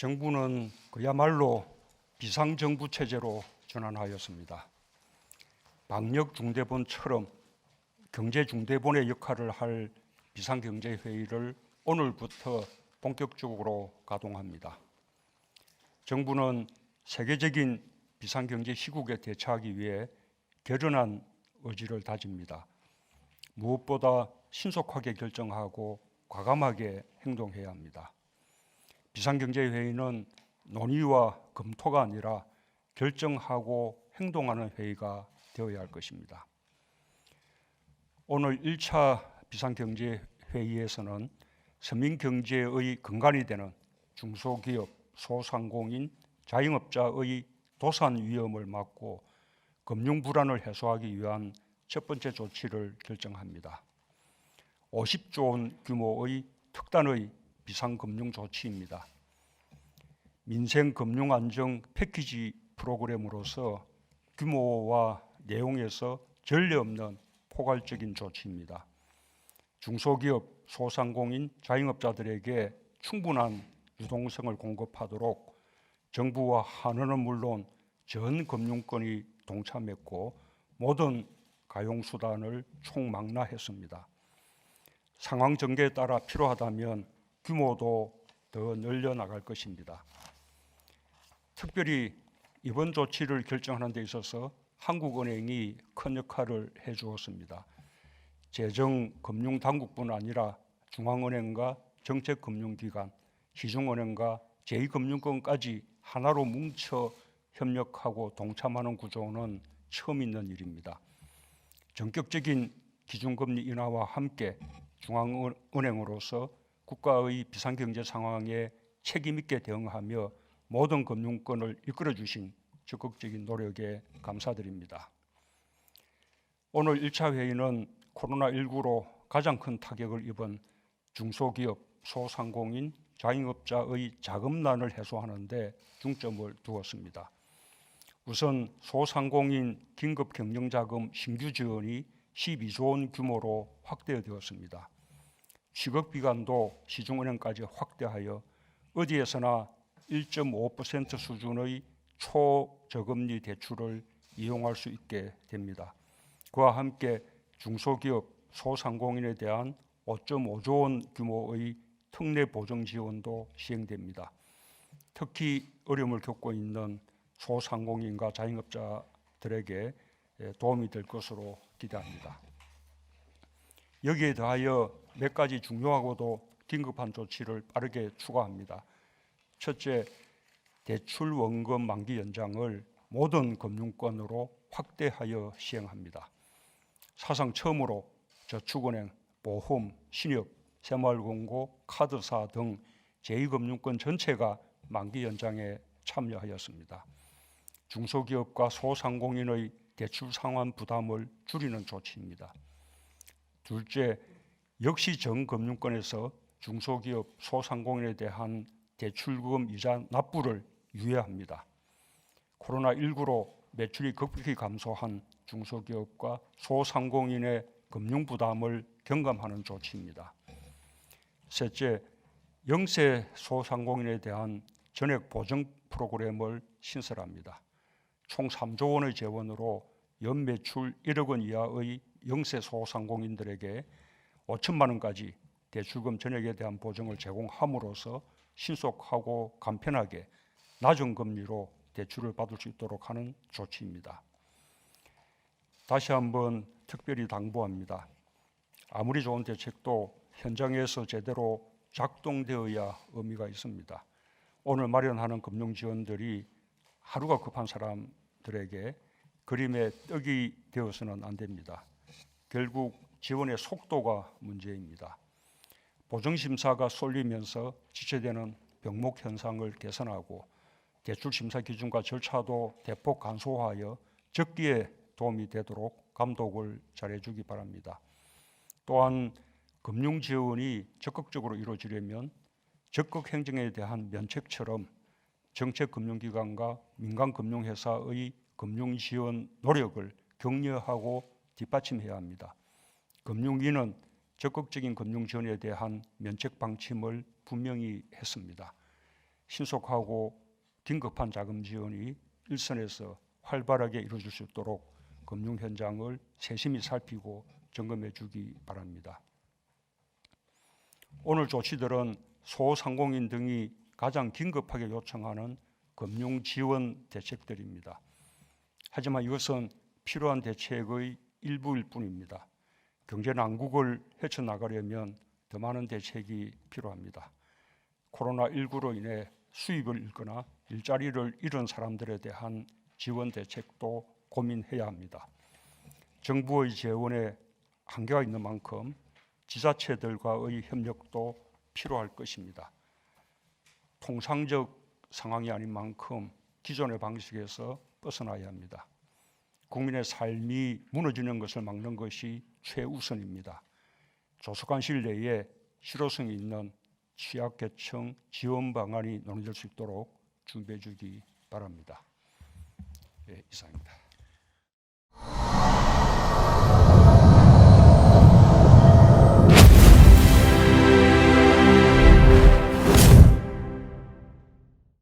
정부는 그야말로 비상정부 체제로 전환하였습니다. 방역중대본처럼 경제중대본의 역할을 할 비상경제회의를 오늘부터 본격적으로 가동합니다. 정부는 세계적인 비상경제 시국에 대처하기 위해 결연한 의지를 다집니다. 무엇보다 신속하게 결정하고 과감하게 행동해야 합니다. 비상경제회의는 논의와 검토가 아니라 결정하고 행동하는 회의가 되어야 할 것입니다. 오늘 1차 비상경제회의에서는 서민경제의 근간이 되는 중소기업, 소상공인, 자영업자의 도산 위험을 막고 금융불안을 해소하기 위한 첫 번째 조치를 결정합니다. 50조 원 규모의 특단의 비상금융 조치입니다. 민생금융안정 패키지 프로그램으로서 규모와 내용에서 전례 없는 포괄적인 조치입니다. 중소기업, 소상공인, 자영업자들에게 충분한 유동성을 공급하도록 정부와 한은은 물론 전 금융권이 동참했고 모든 가용수단을 총망라했습니다. 상황 전개에 따라 필요하다면 규모도 더 늘려나갈 것입니다. 특별히 이번 조치를 결정하는 데 있어서 한국은행이 큰 역할을 해주었습니다. 재정금융당국뿐 아니라 중앙은행과 정책금융기관, 시중은행과 제2금융권까지 하나로 뭉쳐 협력하고 동참하는 구조는 처음 있는 일입니다. 전격적인 기준금리 인하와 함께 중앙은행으로서 국가의 비상경제 상황에 책임 있게 대응하며 모든 금융권을 이끌어 주신 적극적인 노력에 감사드립니다. 오늘 1차 회의는 코로나19로 가장 큰 타격을 입은 중소기업, 소상공인, 자영업자의 자금난을 해소하는 데 중점을 두었습니다. 우선 소상공인 긴급경영자금 신규 지원이 12조 원 규모로 확대되었습니다. 취급기간도 시중은행까지 확대하여 어디에서나 1.5% 수준의 초저금리 대출을 이용할 수 있게 됩니다. 그와 함께 중소기업, 소상공인에 대한 5.5조 원 규모의 특례 보정 지원도 시행됩니다. 특히 어려움을 겪고 있는 소상공인과 자영업자들에게 도움이 될 것으로 기대합니다. 여기에 더하여 몇 가지 중요하고도 긴급한 조치를 빠르게 추가합니다. 첫째, 대출 원금 만기 연장을 모든 금융권으로 확대하여 시행합니다. 사상 처음으로 저축은행, 보험, 신협, 새마을금고, 카드사 등 제2금융권 전체가 만기 연장에 참여하였습니다. 중소기업과 소상공인의 대출 상환 부담을 줄이는 조치입니다. 둘째, 역시 전 금융권에서 중소기업, 소상공인에 대한 대출금 이자 납부를 유예합니다. 코로나19로 매출이 급격히 감소한 중소기업과 소상공인의 금융 부담을 경감하는 조치입니다. 셋째, 영세 소상공인에 대한 전액 보증 프로그램을 신설합니다. 총 3조 원의 재원으로 연매출 1억 원 이하의 영세 소상공인들에게 5천만 원까지 대출금 전액에 대한 보증을 제공함으로써 신속하고 간편하게 낮은 금리로 대출을 받을 수 있도록 하는 조치입니다. 다시 한번 특별히 당부합니다. 아무리 좋은 대책도 현장에서 제대로 작동되어야 의미가 있습니다. 오늘 마련하는 금융 지원들이 하루가 급한 사람들에게 그림의 떡이 되어서는 안 됩니다. 결국 지원의 속도가 문제입니다. 보증심사가 쏠리면서 지체되는 병목 현상을 개선하고 대출심사 기준과 절차도 대폭 간소화하여 적기에 도움이 되도록 감독을 잘해주기 바랍니다. 또한 금융 지원이 적극적으로 이루어지려면 적극 행정에 대한 면책처럼 정책금융기관과 민간금융회사의 금융 지원 노력을 격려하고 뒷받침해야 합니다. 금융위는 적극적인 금융 지원에 대한 면책 방침을 분명히 했습니다. 신속하고 긴급한 자금 지원이 일선에서 활발하게 이루어질 수 있도록 금융 현장을 세심히 살피고 점검해 주기 바랍니다. 오늘 조치들은 소상공인 등이 가장 긴급하게 요청하는 금융 지원 대책들입니다. 하지만 이것은 필요한 대책의 일부일 뿐입니다. 경제 난국을 헤쳐나가려면 더 많은 대책이 필요합니다. 코로나19로 인해 수입을 잃거나 일자리를 잃은 사람들에 대한 지원 대책도 고민해야 합니다. 정부의 재원에 한계가 있는 만큼 지자체들과의 협력도 필요할 것입니다. 통상적 상황이 아닌 만큼 기존의 방식에서 벗어나야 합니다. 국민의 삶이 무너지는 것을 막는 것이 최우선입니다. 조속한 시일 내에 실효성이 있는 취약계층 지원 방안이 논의될 수 있도록 준비해 주기 바랍니다. 네, 이상입니다.